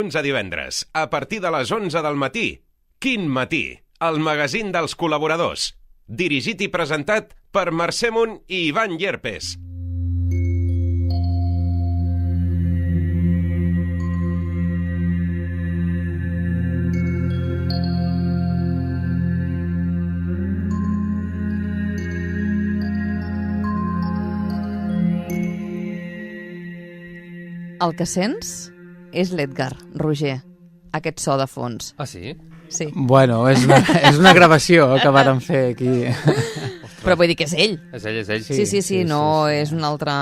dilluns a divendres, a partir de les 11 del matí. Quin matí? El magazín dels col·laboradors. Dirigit i presentat per Mercè Munt i Ivan Llerpes. El que sents és l'Edgar, Roger, aquest so de fons. Ah, sí? Sí. Bueno, és una gravació que vàrem fer aquí. Però vull dir que és ell. És ell, és ell. Sí, no és una altra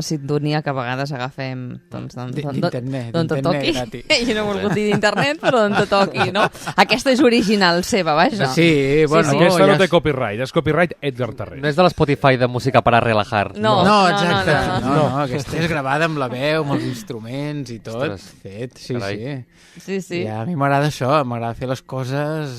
sintonia que a vegades agafem d'internet, d'on te toqui. gratis. Jo no he volgut dir d'internet, però d'on te toqui, no? Aquesta és original seva, vaja. Sí, bueno... Sí. Aquesta no té copyright, és copyright Edgar Tarrés. No és de l'Spotify de música para relajar. No. No, exacte. No. No, aquesta és gravada amb la veu, amb els instruments i tot. Ostres. Fet, sí, Carai. Sí. I a mi m'agrada això, m'agrada fer les coses...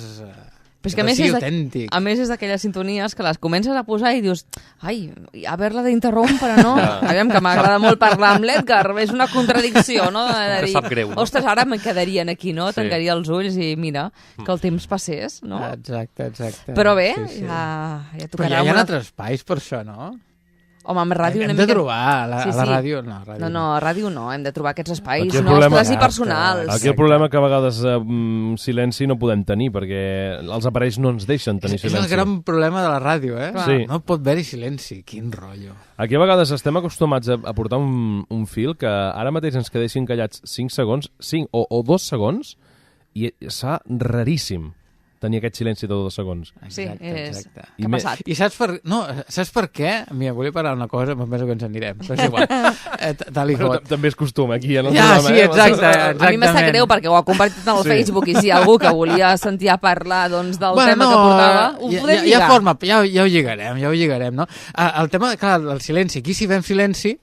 Però és que a més és d'aquelles sintonies que les comences a posar i dius ai, haver-la d'interrompre, no? Aviam, que m'agrada molt parlar amb l'Edgar, és una contradicció, no? De dir, sap greu, no? Ostres, ara me quedarien aquí, no? Sí. Tancaria els ulls i mira, que el temps passés, no? Exacte. Però bé, Sí. ja Però tocarà ja hi ha altres espais per això, no? Home, amb ràdio Hem una de mica... trobar, a la ràdio no. No, a ràdio no, hem de trobar aquests espais Aquí el nostres problema- i personals. Aquí el problema que a vegades silenci no podem tenir, perquè els aparells no ens deixen tenir És el silenci. gran problema de la ràdio, eh? Clar. Sí. No pot haver-hi silenci, quin rotllo. Aquí a vegades estem acostumats a portar un fil que ara mateix ens quedessin callats 5 segons, 5 o 2 segons, i serà raríssim tenir aquest silenci de 2 segons. Sí, Exacte. Què ha passat? I saps per què? Mira, volia parlar una cosa, però penso que ens anirem. Però és igual. Tal i qual. També és costum aquí. En el Ja, programa, sí, exacte. A mi m'està greu perquè ho ha compartit en el Facebook i si hi ha algú que volia sentir a parlar doncs, del tema que portava, ho podem lligar. Ja ho lligarem, no? El tema, clar, el silenci. Aquí si fem silenci,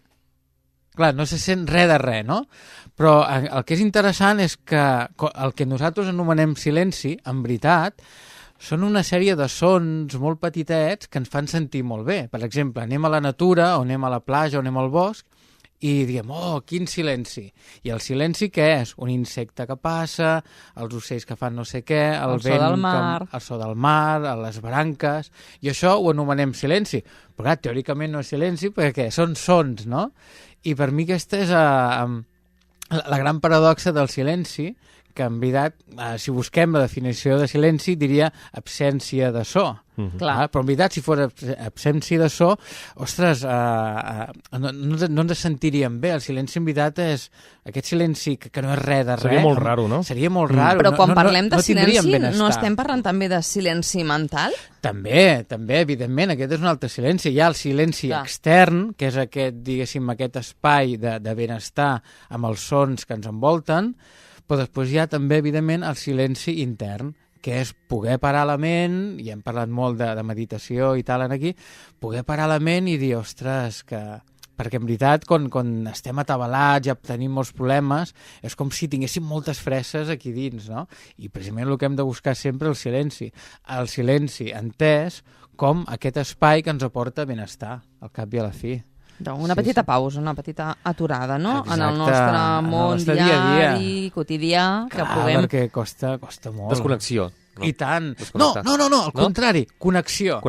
clar, no se sent res de res, no? Però el que és interessant és que el que nosaltres anomenem silenci, en veritat, són una sèrie de sons molt petitets que ens fan sentir molt bé. Per exemple, anem a la natura, o anem a la platja, o anem al bosc, i diem, oh, quin silenci. I el silenci què és? Un insecte que passa, els ocells que fan no sé què, el so vent, del mar. el so del mar, les branques, i això ho anomenem silenci. Però clar, teòricament no és silenci perquè són sons, no? I per mi aquesta és la gran paradoxa del silenci, que en veritat, si busquem la definició de silenci, diria absència de so. Clar. Però en veritat, si fos absència de so, ostres, no ens sentiríem bé. El silenci en veritat és aquest silenci que no és res de res. Seria molt raro, no? Seria molt raro. Però quan parlem de tindríem silenci, benestar. no estem parlant també de silenci mental? També, evidentment, aquest és un altre silenci. Hi ha el silenci extern, que és aquest, diguéssim, aquest espai de benestar amb els sons que ens envolten, però després hi ha també, evidentment, el silenci intern, que és poder parar la ment, i hem parlat molt de meditació i tal aquí, poder parar la ment i dir, ostres, que... Perquè, en veritat, quan estem atabalats, ja tenim molts problemes, és com si tinguéssim moltes fresses aquí dins, no? I precisament el que hem de buscar sempre és el silenci entès com aquest espai que ens aporta benestar, al cap i a la fi. Una petita pausa, una petita aturada, no? Exacte, en el nostre món diari, quotidià, que puguem... Perquè costa molt. Desconnexió. No. I tant. No, al contrari, connexió.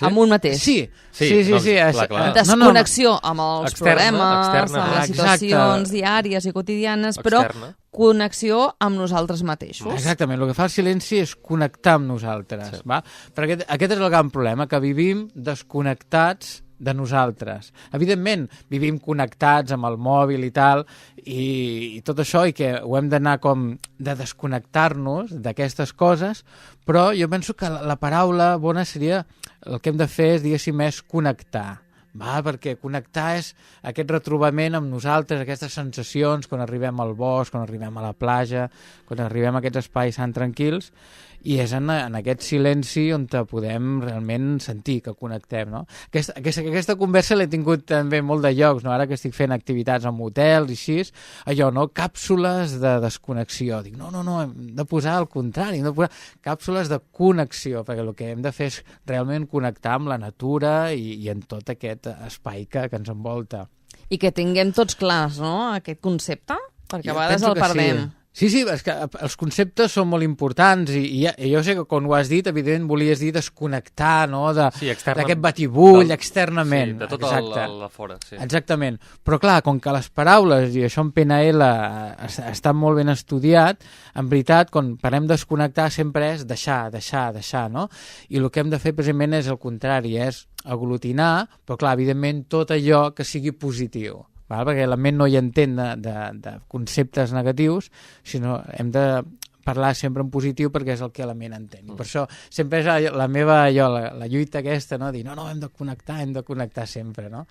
Amb un mateix. Sí. Clar. Desconnexió amb els externa, problemes, amb les situacions diàries i quotidianes, però connexió amb nosaltres mateixos. Exactament, el que fa el silenci és connectar amb nosaltres. Va? Perquè aquest és el gran problema, que vivim desconnectats de nosaltres. Evidentment, vivim connectats amb el mòbil i tal, i tot això, i que ho hem d'anar com de desconnectar-nos d'aquestes coses, però jo penso que la paraula bona seria, el que hem de fer és, diguéssim, és connectar. Perquè connectar és aquest retrobament amb nosaltres, aquestes sensacions, quan arribem al bosc, quan arribem a la platja, quan arribem a aquests espais tan tranquils, i és en aquest silenci on podem realment sentir que connectem, no? Aquesta conversa l'he tingut també molt de llocs, no? Ara que estic fent activitats en hotels i així, allò, no? Càpsules de desconnexió. Dic, no, hem de posar al contrari, hem de posar càpsules de connexió, perquè el que hem de fer és realment connectar amb la natura i en tot aquest espai que ens envolta. I que tinguem tots clars, no?, aquest concepte, perquè a vegades el perdem. Sí, és que els conceptes són molt importants i jo sé que quan ho has dit, evidentment volies dir desconnectar, no?, d'aquest batibull externament. Sí, de tot el fora, sí. Exactament. Però clar, com que les paraules, i això en PNL està molt ben estudiat, en veritat, quan parem de desconnectar sempre és deixar, no? I el que hem de fer precisament és el contrari, és aglutinar, però clar, evidentment tot allò que sigui positiu. Val? Perquè la ment no hi entén de conceptes negatius, sinó hem de parlar sempre en positiu perquè és el que la ment entén. I per això sempre és la meva la lluita aquesta, no? Dir, no, hem de connectar sempre, no?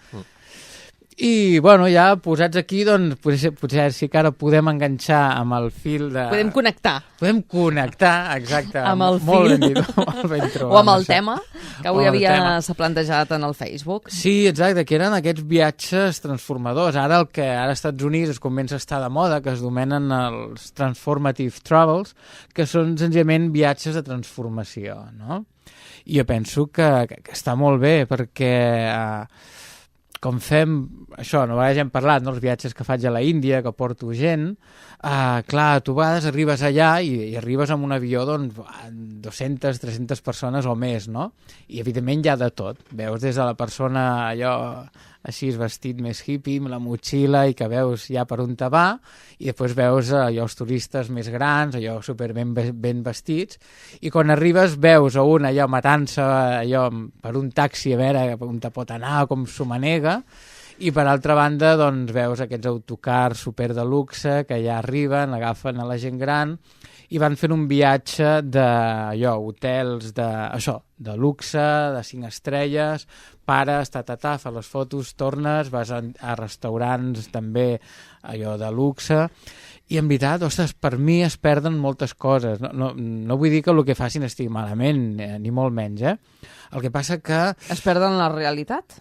I, bueno, ja posats aquí, doncs, potser sí que ara podem enganxar amb el fil de... Podem connectar, exacte. Amb el fil. Molt ben dit, molt ben trobat. O amb el tema, que avui s'ha plantejat en el Facebook. Sí, exacte, que eren aquests viatges transformadors. Ara als Estats Units es comença a estar de moda, que es domenen els Transformative Travels, que són senzillament viatges de transformació, no? I jo penso que està molt bé, perquè... com fem això, no ja hem parlat, no? Els viatges que faig a la Índia, que porto gent, clar, tu a vegades arribes allà i arribes amb un avió, doncs, 200, 300 persones o més, no? I evidentment hi ha de tot. Veus des de la persona allò així vestit més hippie, amb la motxilla, i que veus ja per on te va, i després veus allò els turistes més grans, allò super ben vestits, i quan arribes veus a un allò matant-se allò per un taxi a veure on te pot anar, com s'ho manega, i per altra banda doncs veus aquests autocars super de luxe que ja arriben, agafen a la gent gran i van fent un viatge hotels de luxe, de 5 estrelles, pares, fas les fotos, tornes, vas a restaurants també allò de luxe, i en veritat, ostres, per mi es perden moltes coses. No vull dir que el que facin estigui malament, ni molt menys, El que passa que... Es perden la realitat?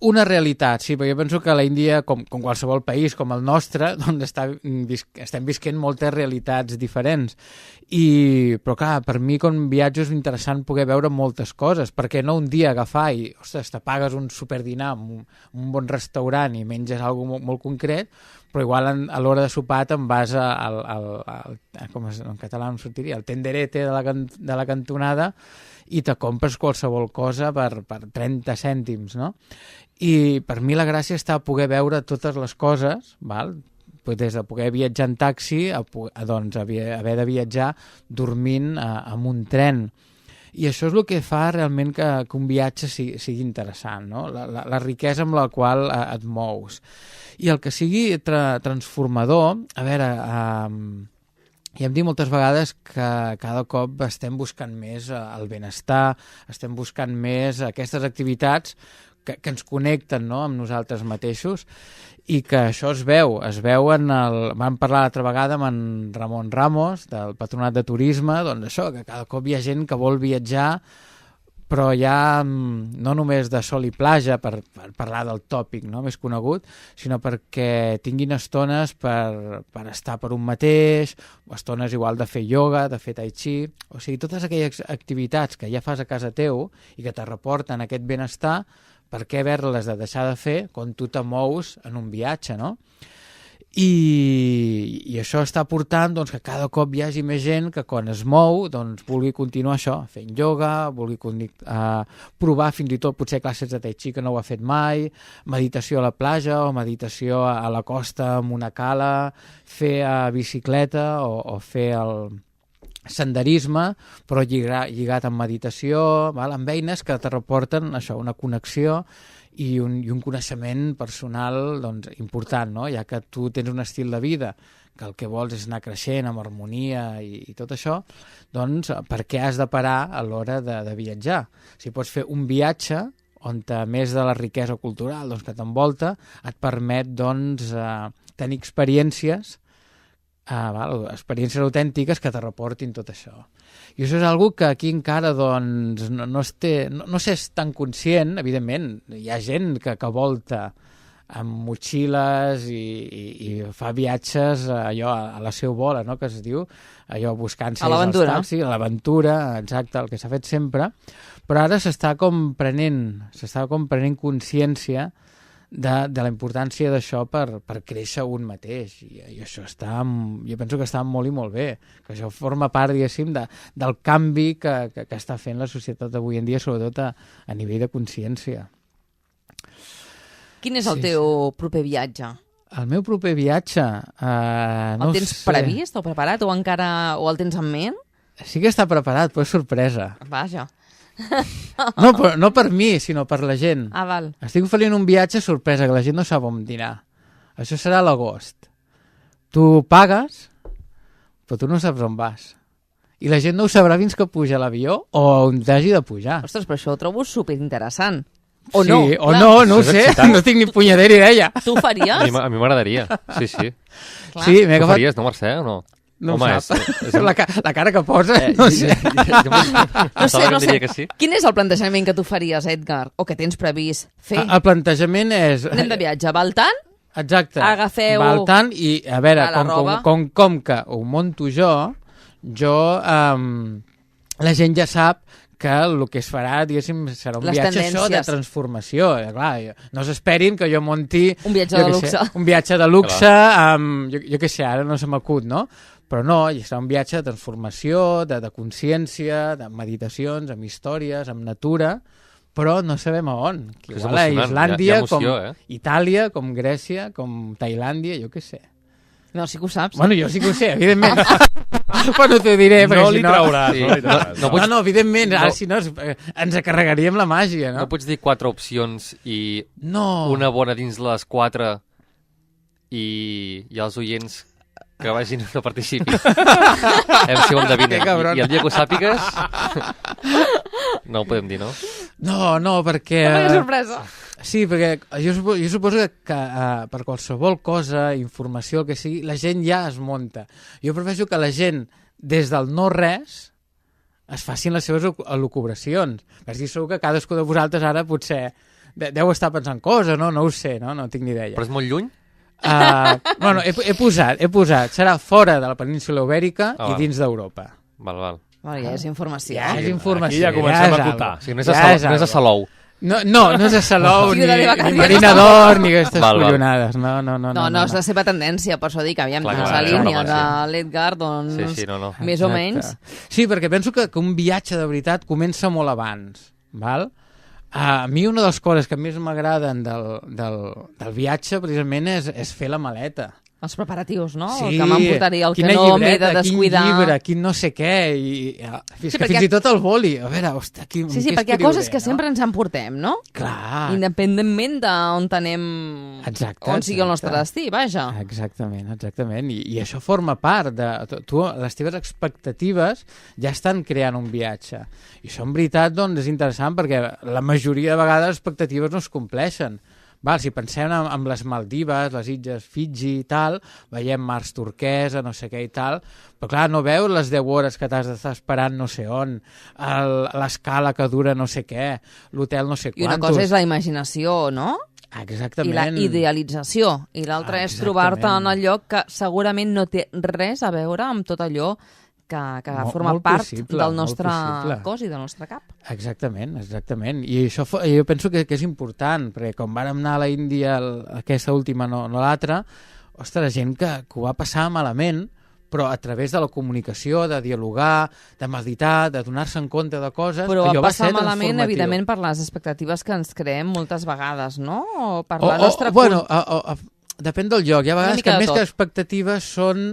Una realitat, sí, perquè jo penso que a la Índia, com qualsevol país, com el nostre, doncs estem visquent moltes realitats diferents. Però clar, per mi com viatge és interessant poder veure moltes coses, perquè no un dia agafar i, ostres, te pagues un superdinar en un bon restaurant i menges alguna cosa molt concret, però igual a l'hora de sopar te'n vas com en català em sortiria, al tenderete de la cantonada i te compres qualsevol cosa per 30 cèntims, no? I per mi la gràcia està a poder veure totes les coses, val? Des de poder viatjar en taxi a haver de viatjar dormint en un tren. I això és el que fa realment que un viatge sigui interessant, no? La riquesa amb la qual et mous. I el que sigui transformador, a veure... I hem dit moltes vegades que cada cop estem buscant més el benestar, estem buscant més aquestes activitats que ens connecten, no?, amb nosaltres mateixos, i que això es veu vam parlar l'altra vegada amb en Ramon Ramos, del Patronat de Turisme, doncs això, que cada cop hi ha gent que vol viatjar, però ja no només de sol i platja, per parlar del tòpic, no?, més conegut, sinó perquè tinguin estones per estar per un mateix, o estones igual de fer ioga, de fer tai chi, o sigui, totes aquelles activitats que ja fas a casa teu i que te reporten aquest benestar, per què haver-les de deixar de fer quan tu te mous en un viatge, no? I això està portant doncs, que cada cop hi hagi més gent que quan es mou doncs, vulgui continuar això, fent ioga, vulgui provar fins i tot potser classes de tai chi que no ho ha fet mai, meditació a la platja o meditació a la costa amb una cala, fer bicicleta o fer el senderisme, però lligat amb meditació, amb eines que te reporten això, una connexió i un coneixement personal doncs, important, no? Ja que tu tens un estil de vida que el que vols és anar creixent amb harmonia i tot això, doncs per què has de parar a l'hora de viatjar? Si pots fer un viatge on a més de la riquesa cultural doncs, que t'envolta, et permet doncs, tenir experiències experiències autèntiques que te reportin tot això. I això és una que aquí encara doncs, no s'és tan conscient, evidentment, hi ha gent que volta amb motxilles i fa viatges allò a la seu bola, no?, que es diu, allò buscant-se a l'aventura. A l'aventura, exacte, el que s'ha fet sempre, però ara s'està com prenent consciència de la importància d'això per créixer un mateix. I això jo penso que està molt i molt bé, que això forma part, diguéssim, del canvi que està fent la societat avui en dia, sobretot a nivell de consciència. Quin és el teu proper viatge? El meu proper viatge... El tens previst o preparat o encara el tens en ment? Sí que està preparat, però és sorpresa. Vaja. No per mi, sinó per la gent. Ah, val. Estic oferint un viatge sorpresa, que la gent no sap on dinar. Això serà a l'agost. Tu pagues, però tu no saps on vas. I la gent no ho sabrà fins que puja a l'avió o on t'hagi de pujar. Ostres, però això ho trobo superinteressant. O sí, no, o no ho sé. No tinc ni punyedera idea. Tu ho faries? A mi m'agradaria, sí. Clar. Sí, Tu faries, no, Mercè, o no? No home, ho sap. La cara que posa, no sé. No sé. Que sí. Quin és el plantejament que tu faries, Edgar? O que tens previst fer? El plantejament és... Anem de viatge a Baltan? Exacte. Agafeu Baltan i, a veure, a la roba. com que ho monto jo, la gent ja sap que el que es farà, diguéssim, serà un viatge això de transformació. Clar, no s'esperin que jo munti... Un viatge de luxe. Un viatge de luxe, jo què sé, ara no se m'acut, no? Però no, serà un viatge de transformació, de consciència, de meditacions, amb històries, amb natura, però no sabem a on. Igual a Islàndia, com Itàlia, com Grècia, com Tailàndia, jo què sé. No, sí que ho saps. Bueno, jo sí que ho sé, evidentment. Però no t'ho diré. No li trauràs. No, evidentment, ara si no ens carregaríem la màgia, no? No pots dir 4 opcions i una bona dins les 4 i els oients que vagin no participin. Si ho endevinen. I el dia que ho sàpigues... No ho podem dir, no? No, perquè... Que sorpresa! Sí, perquè jo suposo que per qualsevol cosa, informació, el que sigui, la gent ja es munta. Jo prefereixo que la gent, des del no-res, es facin les seves elucubracions. Perquè segur que cadascú de vosaltres ara potser deu estar pensant coses, no? No ho sé, no tinc ni idea. Però és molt lluny? Bueno, he posat. Serà fora de la península Ibèrica i dins d'Europa. Val. Bueno, ja és informació. Ja és informació. Aquí ja comencem a acotar. O sigui, no és a Salou. No és a Salou, ni Marina d'Or, ni aquestes collonades. No, és la seva tendència, per això dic, aviam, la línia de l'Edgar, doncs, més o menys. Sí, perquè penso que un viatge de veritat comença molt abans, val? A mi una de les coses que més m'agraden del viatge precisament és fer la maleta. Els preparatius, no? Sí, el que m'emportaria, el que no m'he de descuidar. Quin llibre, quin no sé què, fins i tot el boli. A veure, ostres, Sí, perquè hi ha coses que sempre ens emportem, no? Clar. Independentment d'on anem... Exacte. On sigui el nostre destí, vaja. Exactament. I això forma part de... Les teves expectatives ja estan creant un viatge. I això, en veritat, doncs, és interessant perquè la majoria de vegades les expectatives no es compleixen. Si pensem en les Maldives, les illes Fiji i tal, veiem mars turquesa, no sé què i tal, però clar, no veus les 10 hores que t'has d'estar esperant no sé on, l'escala que dura no sé què, l'hotel no sé quantos... I una cosa és la imaginació, no? Exactament. I la idealització. I l'altra és trobar-te en el lloc que segurament no té res a veure amb tot allò que forma part del nostre cos i del nostre cap. Exactament. I això jo penso que és important, perquè com vàrem anar a la Índia, aquesta última, no l'altra, ostres, gent que ho va passar malament, però a través de la comunicació, de dialogar, de meditar, de donar-se en compte de coses... Però va passar malament, evidentment, per les expectatives que ens creem moltes vegades, no? O per la nostra... Depèn del lloc. Hi ha vegades que més que expectatives són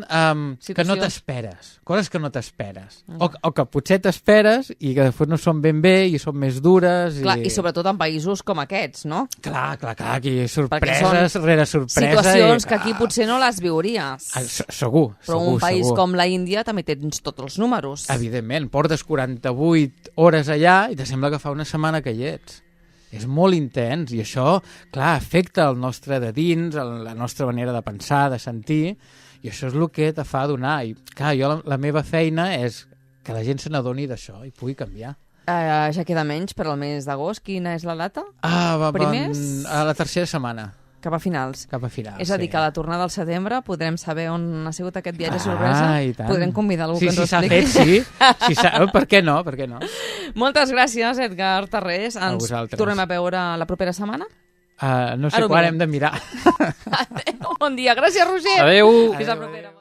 que no t'esperes. Coses que no t'esperes. O que potser t'esperes i que després no són ben bé i són més dures. Clar, i sobretot en països com aquests, no? Clar, aquí sorpreses rere sorpresa. Situacions que aquí potser no les viuries. Segur. Però un país com la Índia també tens tots els números. Evidentment, portes 48 hores allà i te sembla que fa una setmana que hi ets. És molt intens i això, clar, afecta el nostre de dins, la nostra manera de pensar, de sentir, i això és el que te fa donar. I clar, jo la meva feina és que la gent se n'adoni d'això i pugui canviar. Ja queda menys per al mes d'agost. Quina és la data? Primers? A la tercera setmana. Cap a finals. És a dir, que a la tornada al setembre podrem saber on ha sigut aquest viatge sorpresa. Podrem convidar algú que ens ho expliqui. Sí, per què no? Moltes gràcies, Edgar Tarrés. Ens tornem a veure la propera setmana? No sé quan hem de mirar. Adéu, bon dia. Gràcies, Roger. Adéu. Fins la propera.